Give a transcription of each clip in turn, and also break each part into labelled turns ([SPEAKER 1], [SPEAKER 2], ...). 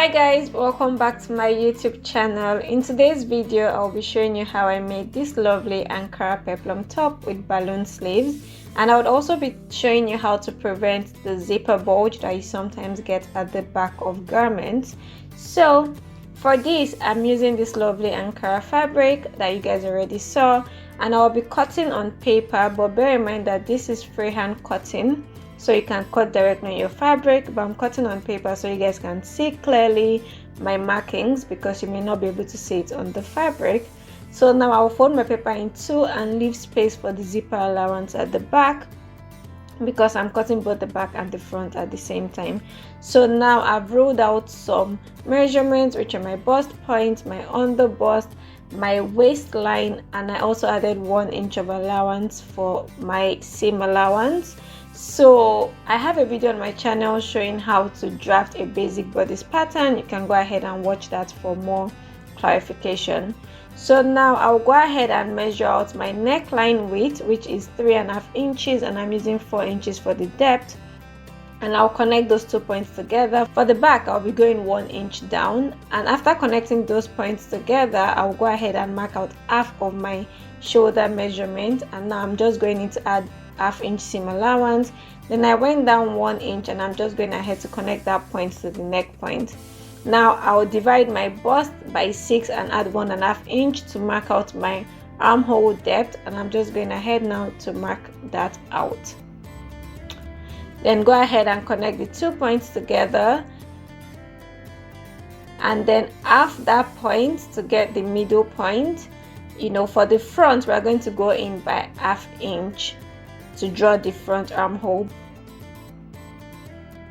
[SPEAKER 1] Hi guys, welcome back to my YouTube channel. In today's video I'll be showing you how I made this lovely Ankara Peplum top with balloon sleeves, and I would also be showing you how to prevent the zipper bulge that you sometimes get at the back of garments. So for this I'm using this lovely Ankara fabric that you guys already saw, and I'll be cutting on paper, but bear in mind that this is freehand cutting, so you can cut directly on your fabric, but I'm cutting on paper so you guys can see clearly my markings because you may not be able to see it on the fabric. So now I'll fold my paper in two and leave space for the zipper allowance at the back because I'm cutting both the back and the front at the same time. So now I've ruled out some measurements, which are my bust point, my under bust, my waistline, and I also added 1 inch of allowance for my seam allowance. So I have a video on my channel showing how to draft a basic bodice pattern. You can go ahead and watch that for more clarification. So now I'll go ahead and measure out my neckline width, which is 3.5 inches, and I'm using 4 inches for the depth, and I'll connect those 2 points together. For the back I'll be going 1 inch down, and after connecting those points together I'll go ahead and mark out half of my shoulder measurement, and now I'm just going to add 1/2 inch seam allowance. Then I went down 1 inch, and I'm just going ahead to connect that point to the neck point. Now I'll divide my bust by 6 and add 1.5 inch to mark out my armhole depth, and I'm just going ahead now to mark that out. Then go ahead and connect the 2 points together, and then half that point to get the middle point. For the front we're going to go in by 1/2 inch to draw the front armhole.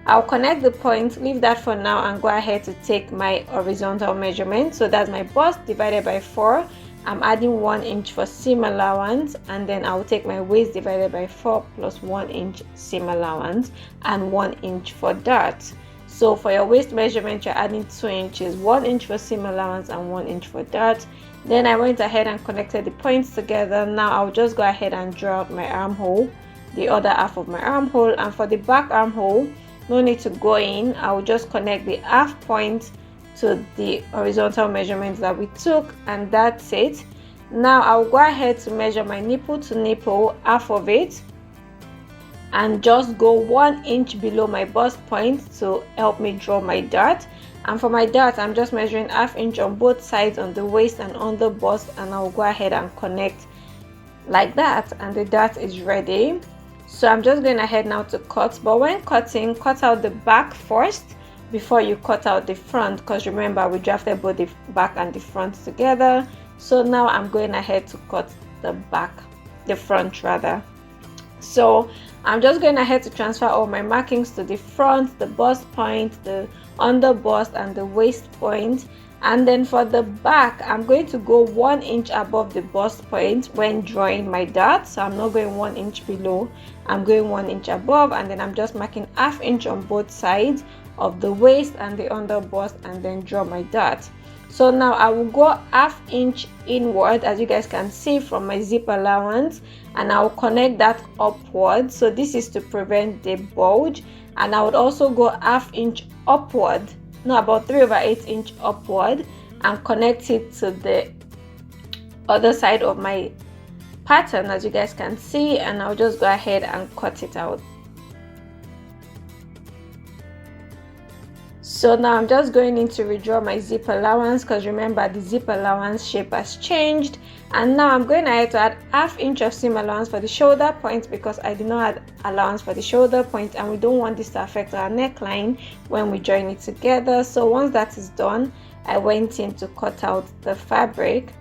[SPEAKER 1] I'll connect the point, leave that for now, and go ahead to take my horizontal measurement. So that's my bust divided by 4. I'm adding 1 inch for seam allowance, and then I'll take my waist divided by 4 plus 1 inch seam allowance and 1 inch for dart. So for your waist measurement you're adding 2 inches, 1 inch for seam allowance and 1 inch for dart. Then I went ahead and connected the points together. Now I'll just go ahead and draw out my armhole, the other half of my armhole. And for the back armhole, no need to go in, I'll just connect the half point to the horizontal measurements that we took, and that's it. Now I'll go ahead to measure my nipple to nipple, half of it, and just go 1 inch below my bust point to help me draw my dart. And for my dart I'm just measuring 1/2 inch on both sides, on the waist and on the bust, and I'll go ahead and connect like that, and the dart is ready. So I'm just going ahead now to cut, but when cutting, cut out the back first before you cut out the front, because remember we drafted both the back and the front together. So now I'm going ahead to cut the front rather. So I'm just going ahead to transfer all my markings to the front, the bust point, the under bust, and the waist point. And then for the back I'm going to go 1 inch above the bust point when drawing my dart. So I'm not going 1 inch below, I'm going 1 inch above, and then I'm just marking 1/2 inch on both sides of the waist and the under bust, and then draw my dart. So now I will go 1/2 inch inward, as you guys can see from my zip allowance, and I'll connect that upward. So this is to prevent the bulge, and I would also go 1/2 inch upward, no, about 3/8 inch upward, and connect it to the other side of my pattern, as you guys can see, and I'll just go ahead and cut it out. So now I'm just going in to redraw my zip allowance, because remember the zip allowance shape has changed. And now I'm going ahead to add 1/2 inch of seam allowance for the shoulder point, because I did not add allowance for the shoulder point, and we don't want this to affect our neckline when we join it together. So once that is done, I went in to cut out the fabric,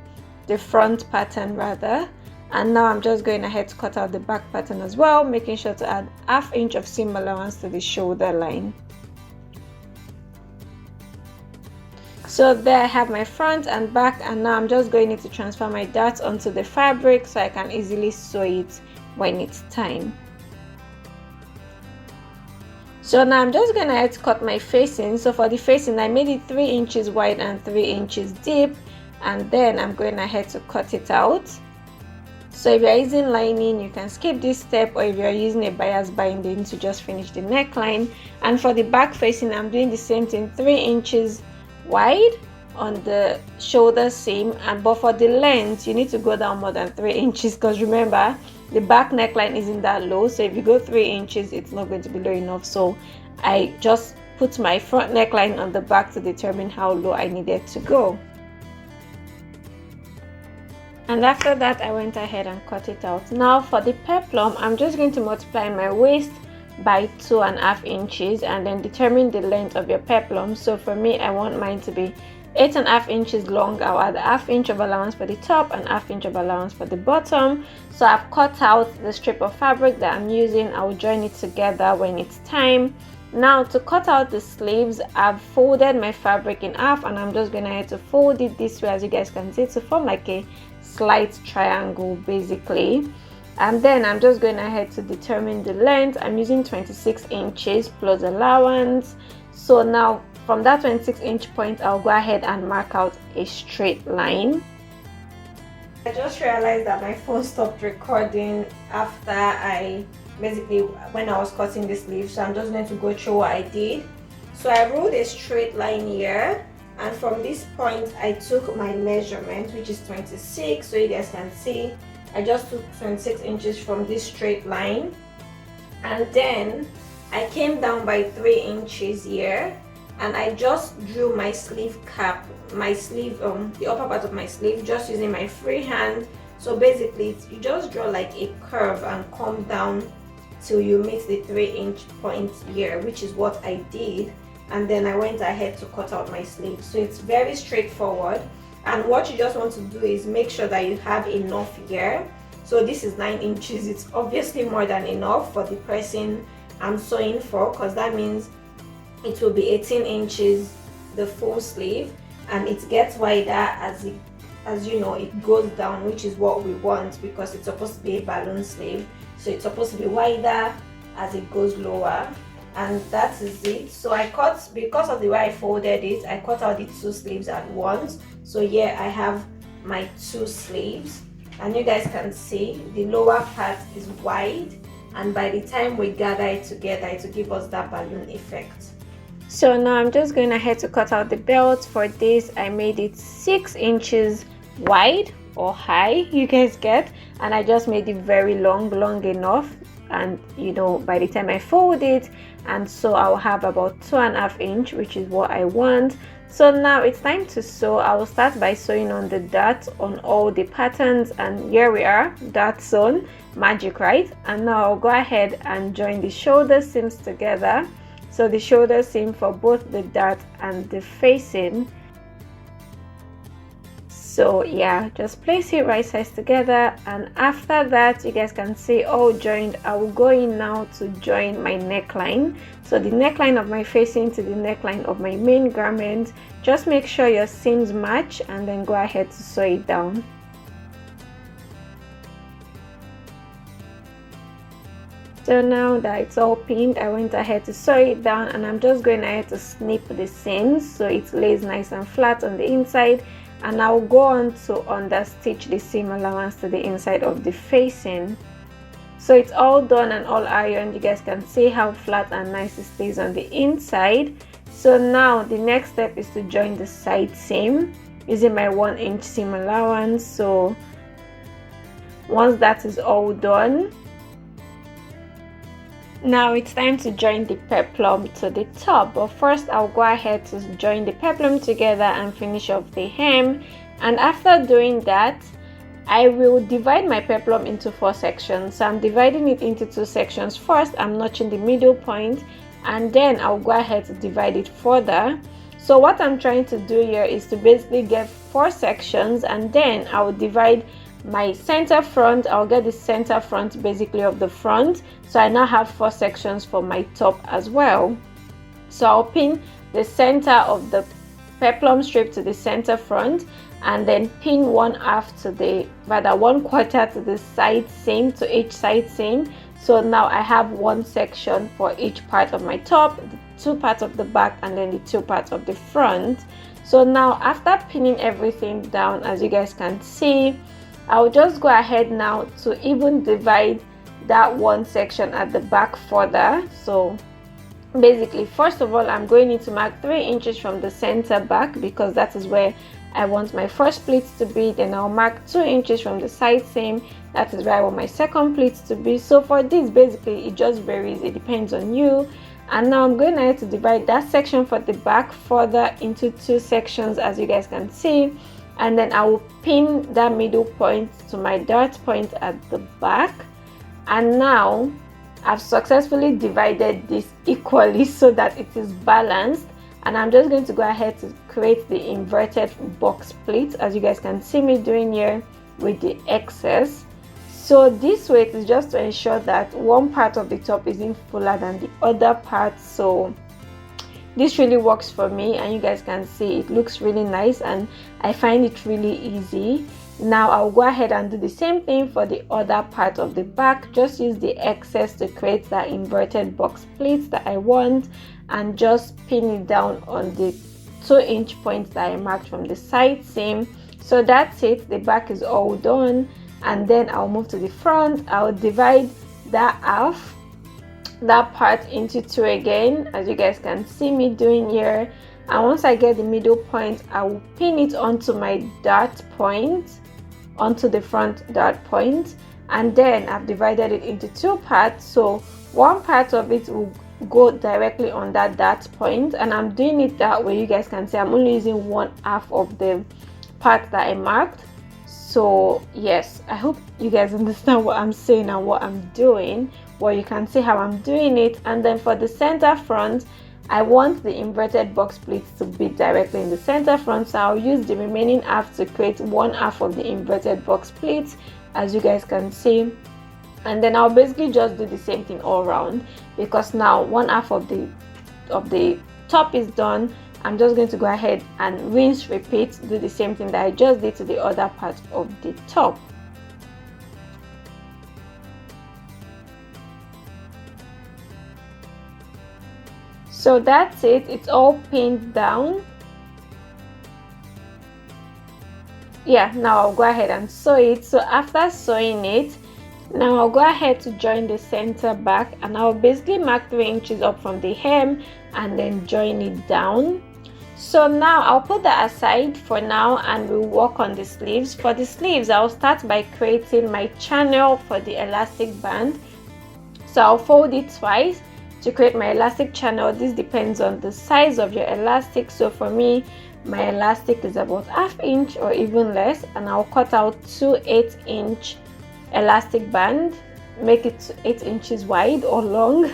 [SPEAKER 1] the front pattern rather, and now I'm just going ahead to cut out the back pattern as well, making sure to add 1/2 inch of seam allowance to the shoulder line. So there I have my front and back, and now I'm just going to transfer my darts onto the fabric so I can easily sew it when it's time. So now I'm just going to cut my facing. So for the facing I made it 3 inches wide and 3 inches deep, and then I'm going ahead to cut it out. So if you're using lining, you can skip this step, or if you're using a bias binding to just finish the neckline. And for the back facing, I'm doing the same thing, 3 inches wide on the shoulder seam, but for the length you need to go down more than 3 inches, because remember the back neckline isn't that low, so if you go 3 inches it's not going to be low enough. So I just put my front neckline on the back to determine how low I needed to go. And after that I went ahead and cut it out. Now for the peplum, I'm just going to multiply my waist by 2.5 inches and then determine the length of your peplum. So for me, I want mine to be 8.5 inches long. I'll add 1/2 inch of allowance for the top and 1/2 inch of allowance for the bottom. So I've cut out the strip of fabric that I'm using. I will join it together when it's time. Now to cut out the sleeves, I've folded my fabric in half, and I'm just gonna have to fold it this way, as you guys can see, to form like a slight triangle basically. And then I'm just going ahead to determine the length. I'm using 26 inches plus allowance. So now from that 26-inch point, I'll go ahead and mark out a straight line. I just realized that my phone stopped recording after when I was cutting the sleeve, so I'm just going to go through what I did. So I ruled a straight line here, and from this point I took my measurement, which is 26. So you guys can see I just took 26 inches from this straight line, and then I came down by 3 inches here, and I just drew my sleeve cap, the upper part of my sleeve, just using my free hand. So basically you just draw like a curve and come down till you meet the 3-inch point here, which is what I did. And then I went ahead to cut out my sleeve. So it's very straightforward, and what you just want to do is make sure that you have enough here. So this is 9 inches. It's obviously more than enough for the pressing I'm sewing for, because that means it will be 18 inches the full sleeve, and it gets wider as it goes down, which is what we want, because it's supposed to be a balloon sleeve. So it's supposed to be wider as it goes lower, and that is it. So I cut, because of the way I folded it, I cut out the 2 sleeves at once. So here I have my 2 sleeves, and you guys can see the lower part is wide, and by the time we gather it together, it will give us that balloon effect. So now I'm just going ahead to cut out the belt. For this I made it 6 inches wide or high, you guys get, and I just made it very long enough, and by the time I fold it, and so I'll have about 2.5 inch, which is what I want. So now it's time to sew. I will start by sewing on the dot on all the patterns, and here we are, dot sewn, magic, right? And now I'll go ahead and join the shoulder seams together. So the shoulder seam for both the dot and the facing. So yeah, just place it right sides together, and after that you guys can see all joined. I will go in now to join my neckline. So the neckline of my facing to the neckline of my main garment. Just make sure your seams match, and then go ahead to sew it down. So now that it's all pinned, I went ahead to sew it down, and I'm just going ahead to snip the seams so it lays nice and flat on the inside. And I'll go on to understitch the seam allowance to the inside of the facing. So it's all done and all ironed. You guys can see how flat and nice it stays on the inside. So now the next step is to join the side seam using my 1-inch seam allowance. So once that is all done, now it's time to join the peplum to the top. But first I'll go ahead to join the peplum together and finish off the hem. And after doing that, I will divide my peplum into 4 sections. So I'm dividing it into 2 sections. First I'm notching the middle point, and then I'll go ahead to divide it further. So what I'm trying to do here is to basically get 4 sections, and then I'll divide my center front. I'll get the center front basically of the front, so I now have 4 sections for my top as well. So I'll pin the center of the peplum strip to the center front, and then pin 1/2 to the, rather 1/4 to the side seam, to each side seam. So now I have 1 section for each part of my top, the 2 parts of the back, and then the 2 parts of the front. So now after pinning everything down, as you guys can see, I'll just go ahead now to even divide that one section at the back further. So basically, first of all, I'm going to mark 3 inches from the center back because that is where I want my first pleats to be. Then I'll mark 2 inches from the side seam, that is where I want my second pleats to be. So for this, basically it just varies, it depends on you. And now I'm going ahead to divide that section for the back further into 2 sections, as you guys can see, and then I will pin that middle point to my dart point at the back. And now I've successfully divided this equally so that it is balanced, and I'm just going to go ahead to create the inverted box pleat, as you guys can see me doing here with the excess. So this way it is just to ensure that one part of the top isn't fuller than the other part. So this really works for me, and you guys can see it looks really nice and I find it really easy. Now I'll go ahead and do the same thing for the other part of the back. Just use the excess to create that inverted box pleats that I want, and just pin it down on the 2-inch points that I marked from the side seam. So that's it, the back is all done. And then I'll move to the front. I'll divide that part into 2 again, as you guys can see me doing here. And once I get the middle point, I will pin it onto my dart point, onto the front dart point. And then I've divided it into 2 parts, so one part of it will go directly on that dart point, and I'm doing it that way. You guys can see I'm only using 1/2 of the part that I marked. So yes, I hope you guys understand what I'm saying and what I'm doing. Well, you can see how I'm doing it. And then for the center front, I want the inverted box pleats to be directly in the center front, so I'll use the remaining half to create 1/2 of the inverted box pleats, as you guys can see. And then I'll basically just do the same thing all around, because now 1/2 of the top is done. I'm just going to go ahead and rinse, repeat, do the same thing that I just did to the other part of the top. So that's it, it's all pinned down. Yeah, now I'll go ahead and sew it. So after sewing it, now I'll go ahead to join the center back, and I'll basically mark 3 inches up from the hem and then join it down. So now I'll put that aside for now, and we'll work on the sleeves. For the sleeves, I'll start by creating my channel for the elastic band. So I'll fold it twice to create my elastic channel. This depends on the size of your elastic. So for me, my elastic is about 1/2 inch or even less, and I'll cut out 2 8-inch elastic band, make it 8 inches wide or long.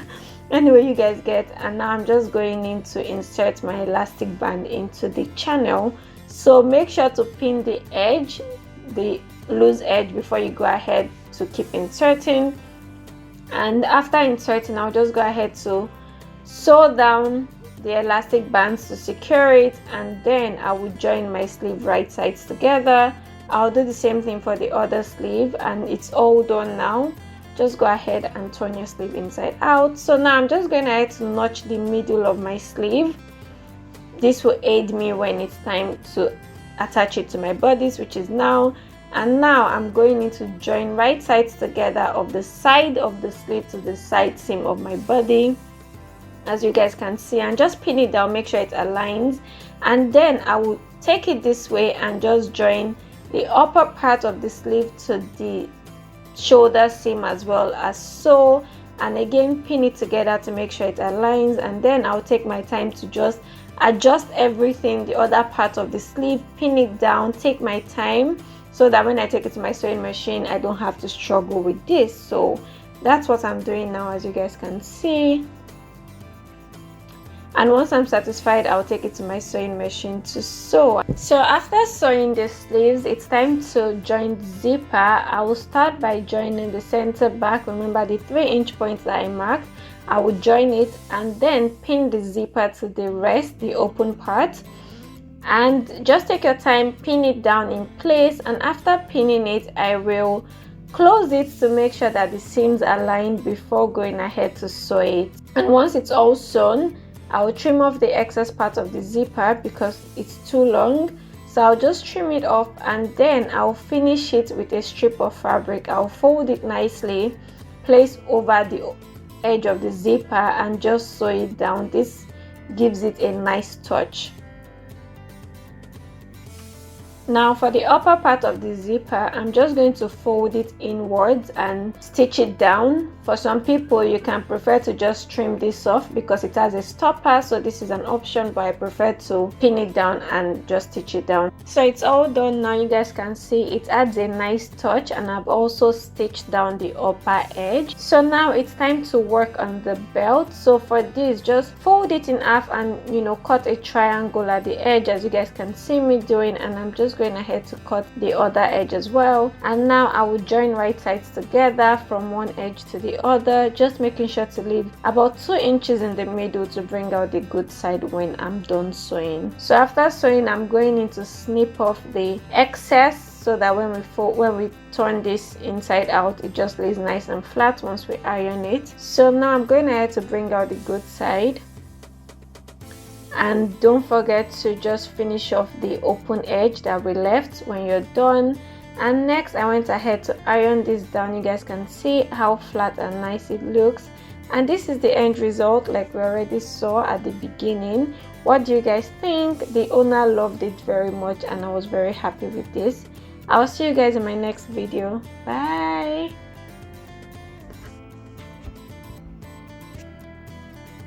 [SPEAKER 1] Anyway, you guys get. And now I'm just going in to insert my elastic band into the channel. So make sure to pin the edge, the loose edge, before you go ahead to keep inserting. And after inserting, I'll just go ahead to sew down the elastic bands to secure it, and then I will join my sleeve right sides together. I'll do the same thing for the other sleeve, and it's all done now. Just go ahead and turn your sleeve inside out. So now I'm just going ahead to notch the middle of my sleeve. This will aid me when it's time to attach it to my bodice, which is now. And now I'm going in to join right sides together of the side of the sleeve to the side seam of my body, as you guys can see, and just pin it down, make sure it aligns. And then I will take it this way and just join the upper part of the sleeve to the shoulder seam as well as so, and again pin it together to make sure it aligns. And then I'll take my time to just adjust everything, the other part of the sleeve, pin it down, take my time, so that when I take it to my sewing machine, I don't have to struggle with this. So that's what I'm doing now, as you guys can see. And once I'm satisfied, I'll take it to my sewing machine to sew. So after sewing the sleeves, it's time to join the zipper. I will start by joining the center back. Remember the 3-inch points that I marked. I will join it and then pin the zipper to the rest, the open part. And just take your time, pin it down in place. And after pinning it, I will close it to make sure that the seams are aligned before going ahead to sew it. And once it's all sewn, I will trim off the excess part of the zipper because it's too long. So I'll just trim it off, and then I'll finish it with a strip of fabric. I'll fold it nicely, place over the edge of the zipper, and just sew it down. This gives it a nice touch. Now for the upper part of the zipper, I'm just going to fold it inwards and stitch it down. For some people, you can prefer to just trim this off because it has a stopper, so this is an option, but I prefer to pin it down and just stitch it down. So it's all done now. You guys can see it adds a nice touch, and I've also stitched down the upper edge. So now it's time to work on the belt. So for this, just fold it in half and cut a triangle at the edge, as you guys can see me doing, and I'm just going ahead to cut the other edge as well. And now I will join right sides together from one edge to the other, just making sure to leave about 2 inches in the middle to bring out the good side when I'm done sewing. So after sewing, I'm going in to snip off the excess so that when we turn this inside out, it just lays nice and flat once we iron it. So now I'm going ahead to bring out the good side. And don't forget to just finish off the open edge that we left when you're done. And next, I went ahead to iron this down. You guys can see how flat and nice it looks, and this is the end result like we already saw at the beginning. What do you guys think? The owner loved it very much, and I was very happy with this. I'll see you guys in my next video. Bye.